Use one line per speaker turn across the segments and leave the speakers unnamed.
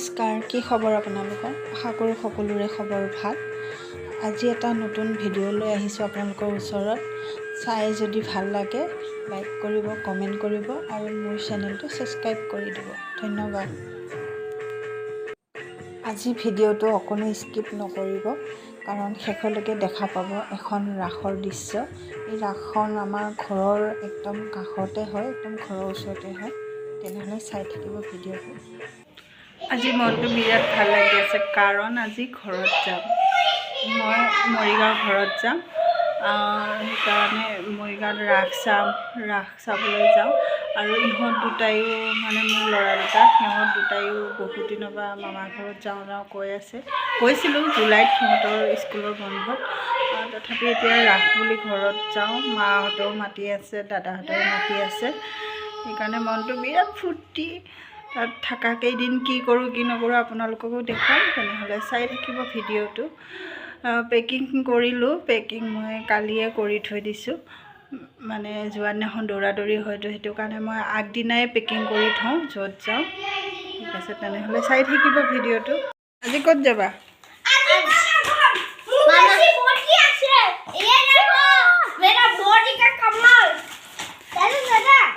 নমস্কাৰ, কি খবৰ আপোনালোকৰ? আশা কৰোঁ সকলোৰে খবৰ ভাল। আজি এটা নতুন ভিডিঅ' লৈ আহিছোঁ আপোনালোকৰ ওচৰত। চাই যদি ভাল লাগে লাইক কৰিব, কমেণ্ট কৰিব আৰু মোৰ চেনেলটো ছাবস্ক্ৰাইব কৰি দিব। ধন্যবাদ। আজি ভিডিঅ'টো অকণো স্কিপ নকৰিব, কাৰণ শেষলৈকে দেখা পাব এখন ৰাসৰ দৃশ্য। এই ৰাসখন আমাৰ ঘৰৰ একদম কাষতে হয়, একদম ঘৰৰ ওচৰতে হয়। তেনেহ'লে চাই থাকিব ভিডিঅ'টো। আজি মনটো বিৰাট ভাল লাগি আছে, কাৰণ আজি ঘৰত যাম। মই মৰিগাঁও ঘৰত যাম। সেইকাৰণে মৰিগাঁৱত ৰাস চাবলৈ যাওঁ। আৰু ইহঁত দুটায়ো মানে মোৰ ল'ৰা দুটা, সিহঁত দুটায়ো বহুত দিনৰ পৰা মামাৰ ঘৰত যাওঁ কৈ আছে। কৈছিলোঁ জুলাইত সিহঁতৰ স্কুলৰ বন্ধত, তথাপি এতিয়া ৰাস বুলি ঘৰত যাওঁ। মাহঁতেও মাতি আছে, দাদাহঁতেও মাতি আছে। সেইকাৰণে মনটো বিৰাট ফূৰ্তি। তাত থকা কেইদিন কি কৰোঁ কি নকৰোঁ আপোনালোককো দেখুৱাম। তেনেহ'লে চাই থাকিব ভিডিঅ'টো। পেকিং কৰিলোঁ। পেকিং মই কালিয়ে কৰি থৈ দিছোঁ, মানে যোৱা দিনাখন দৌৰা-দৌৰি হয়তো, সেইটো কাৰণে মই আগদিনাই পেকিং কৰি থওঁ য'ত যাওঁ। ঠিক আছে, তেনেহ'লে চাই থাকিব ভিডিঅ'টো। আজি ক'ত যাবা?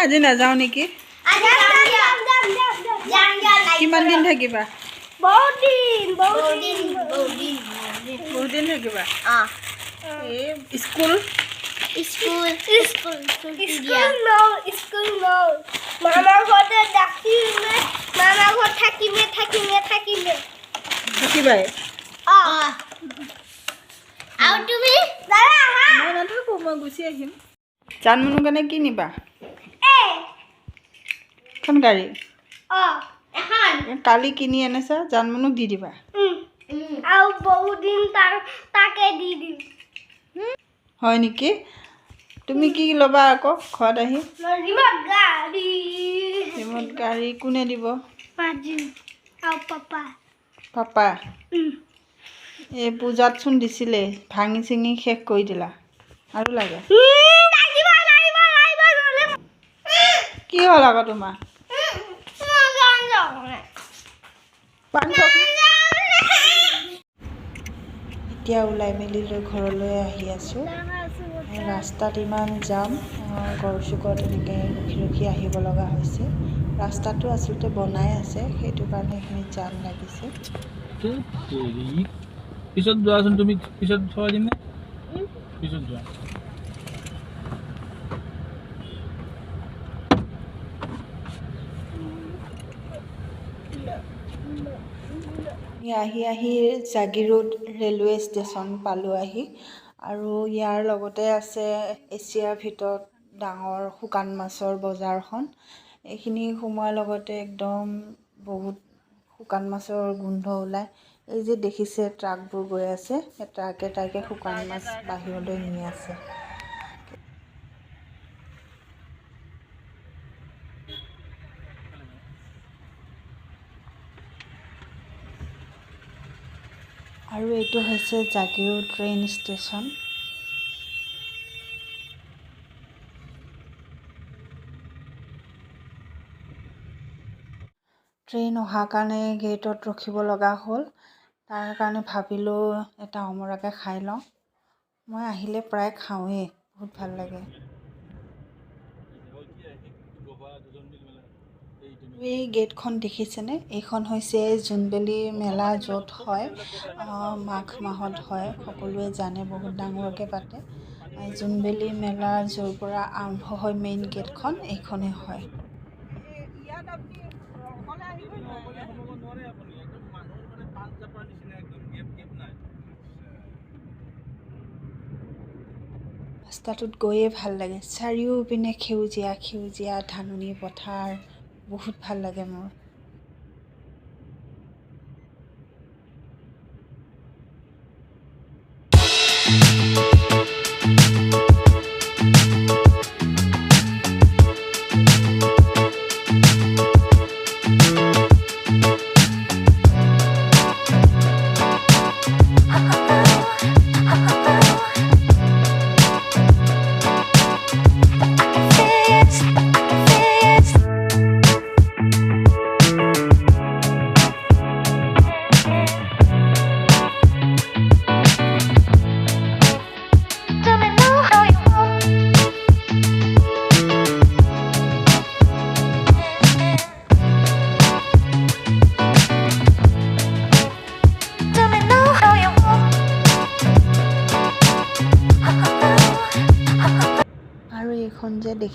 আজি নাযাওঁ নেকি? কিমান দিন থাকিবা? বহুত দিন থাকিবা? স্কুল
মামাৰ ঘৰতে থাকিমে, মামাৰ ঘৰত থাকিমে।
থাকিবাই?
আৰু তুমি?
মই নাথাকোঁ, মই গুচি আহিম। জানমনুৰ কাৰণে কি নিবা? এখন গাড়ী কালি কিনি আনিছা, জানমনুক দি দিবা।
আৰু বহুত দিন তাকে দি দিম।
হয় নেকি? তুমি কি ল'বা আকৌ ঘৰত আহি? ৰিম'ট গাড়ী কোনে দিব? পাপা। এই পূজাতচোন দিছিলে, ভাঙি চিঙি শেষ কৰি দিলা। আৰু লাগে? কি হ'ল আকৌ তোমাৰ? এতিয়া ওলাই মেলি লৈ ঘৰলৈ আহি আছোঁ। ৰাস্তাত ইমান যাম, গড় চুকত এনেকৈ ৰখি আহিব লগা হৈছে। ৰাস্তাটো আচলতে বনাই আছে, সেইটো কাৰণে এইখিনিত জাম লাগিছে।
পিছত যোৱাচোন, তুমি পিছত থৈ দিম নে? পিছত যোৱা।
আহি জাগিৰোড ৰেলৱে ষ্টেচন পালোঁ আহি। আৰু ইয়াৰ লগতে আছে এছিয়াৰ ভিতৰত ডাঙৰ শুকান মাছৰ বজাৰখন। এইখিনি সোমোৱাৰ লগতে একদম বহুত শুকান মাছৰ গোন্ধ ওলায়। এই যে দেখিছে ট্ৰাকবোৰ গৈ আছে, সেই ট্ৰাকে শুকান মাছ বাহিৰলৈ নি আছে। আৰু এইটো হৈছে জাগিৰোড ট্ৰেইন ষ্টেচন। ট্ৰেইন অহাৰ কাৰণে গেটত ৰখিব লগা হ'ল। তাৰ কাৰণে ভাবিলোঁ এটা অমৰাকে খাই লওঁ। মই আহিলে প্ৰায় খাওঁৱেই, বহুত ভাল লাগে। এই গেটখন দেখিছেনে? এইখন হৈছে জোনবেলি মেলা, য'ত হয় মাঘ মাহত হয়, সকলোৱে জানে, বহুত ডাঙৰকৈ পাতে। জোনবেলি মেলা য'ৰ পৰা আৰম্ভ হয়, মেইন গেটখন এইখনেই হয়। ৰাস্তাটোত গৈয়ে ভাল লাগে, চাৰিওপিনে সেউজীয়া ধাননি পথাৰ, বহুত ভাল লাগে মোৰ।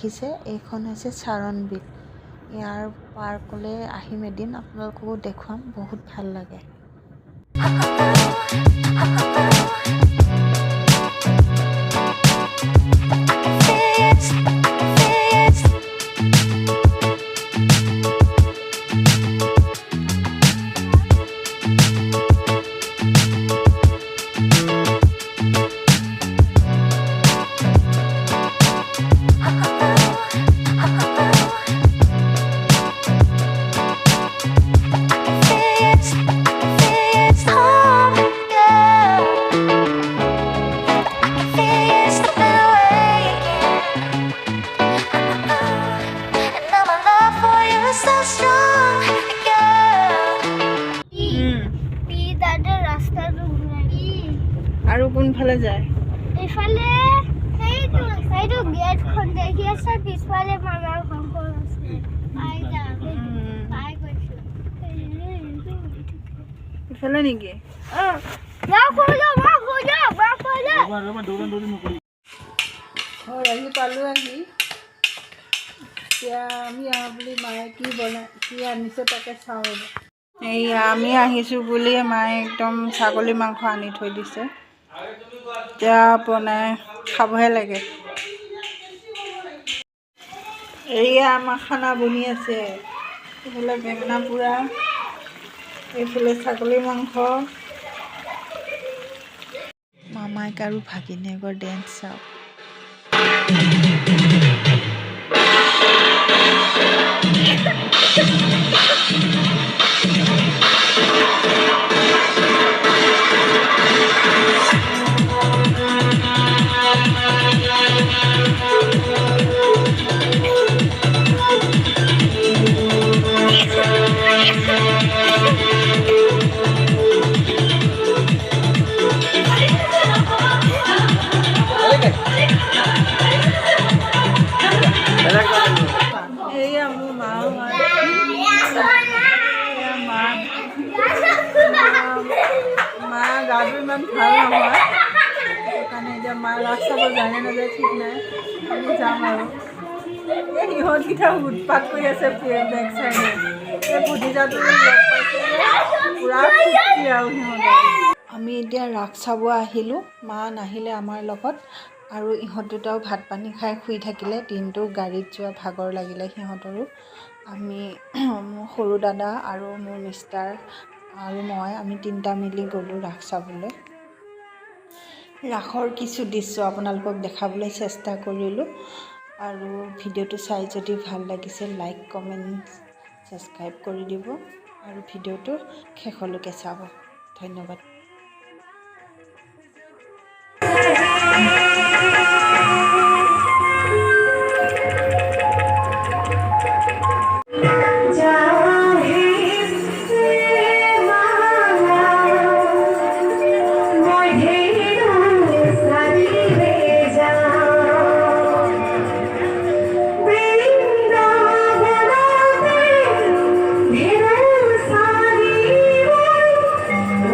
দেখিছে এইখন হৈছে চাৰণবিল। ইয়াৰ পাৰ্কলৈ আহিম এদিন, আপোনালোককো দেখুৱাম, বহুত ভাল লাগে। আৰু কোনফালে যায়?
এইফালে সেইটো গেটখন দেখি আছে, পিছফালে মামাৰ ঘৰখন আছে।
ইফালে নেকি? আহি পালোঁ আহি। এতিয়া আমি আহোঁ বুলি মায়ে কি আনিছে তাকে চাওঁ ৰ'ব। এইয়া আমি আহিছোঁ বুলি মায়ে একদম ছাগলী মাংস আনি থৈ দিছে। এতিয়া বনাই খাবহে লাগে। এইয়া আমাৰ খানা বনি আছে। এইফালে বেঙেনা পোৰা, এইফালে ছাগলী মাংস। মামাইক আৰু ভাগিনীয়েকৰ ডেন্স চাওক। এইয়া মোৰ মাও হয়। মা গাটো ইমান ভাল নহয়, সেইকাৰণে এতিয়া মা ৰাস চাব যায় নে নাযায় ঠিক নাই। আমি যাম আৰু। এই সিহঁতকেইটা উৎপাত কৰি আছে বেক চাইডে। এই ভতিজাটো লগ পাইছে পুৰা ফূৰ্তি আৰু সিহঁতে। আমি এতিয়া ৰাস চাব আহিলোঁ, মা নাহিলে আমাৰ লগত। আৰু ইহঁত দুটাও ভাত পানী খাই শুই থাকিলে, দিনটো গাড়ীত যোৱা ভাগৰ লাগিলে সিহঁতৰো। আমি মোৰ সৰু দাদা আৰু মোৰ মিষ্টাৰ আৰু আমি তিনিটা মিলি গ'লোঁ ৰাস চাবলৈ। ৰাসৰ কিছু দৃশ্য আপোনালোকক দেখাবলৈ চেষ্টা কৰিলোঁ। আৰু ভিডিঅ'টো চাই যদি ভাল লাগিছে লাইক কমেণ্ট ছাবস্ক্ৰাইব কৰি দিব আৰু ভিডিঅ'টো শেষলৈকে চাব। ধন্যবাদ।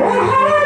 Oh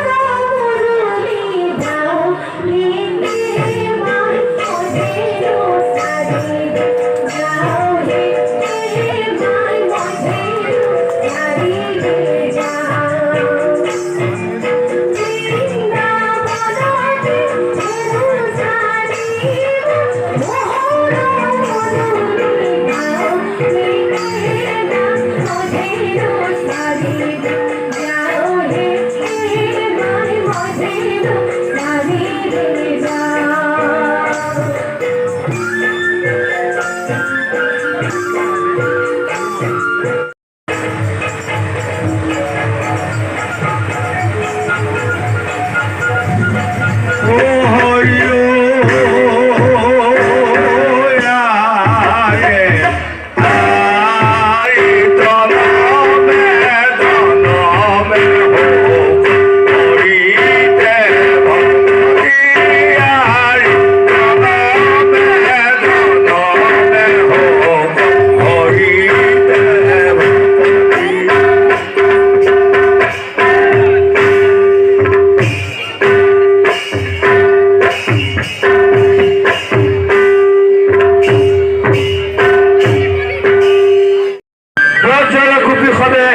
জলকুপি হবে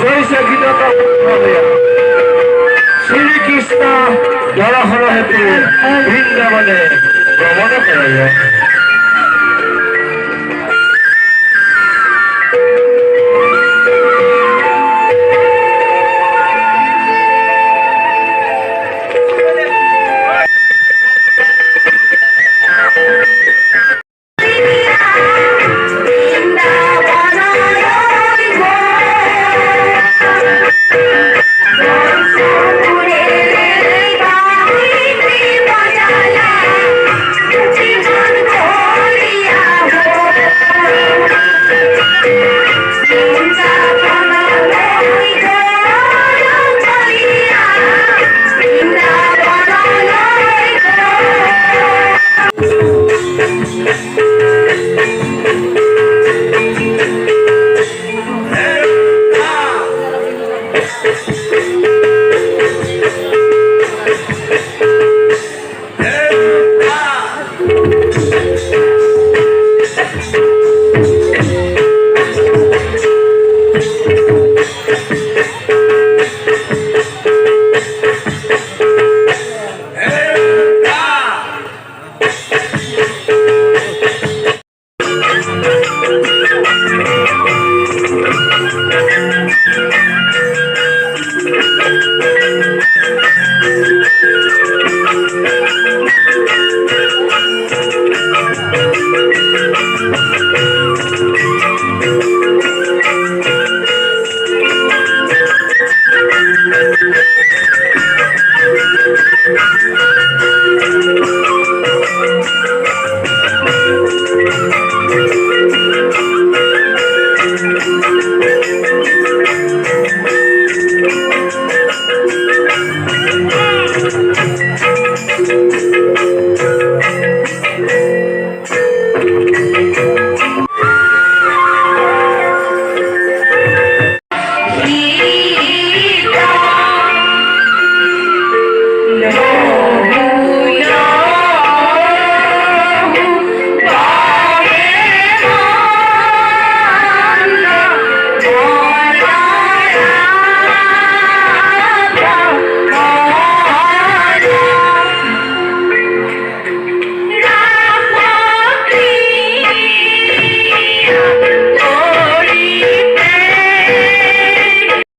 জয়সে গীত হবে শ্রীকৃষ্ণ দর্শন হেতু বৃন্দাবনে ভ্রমণ করে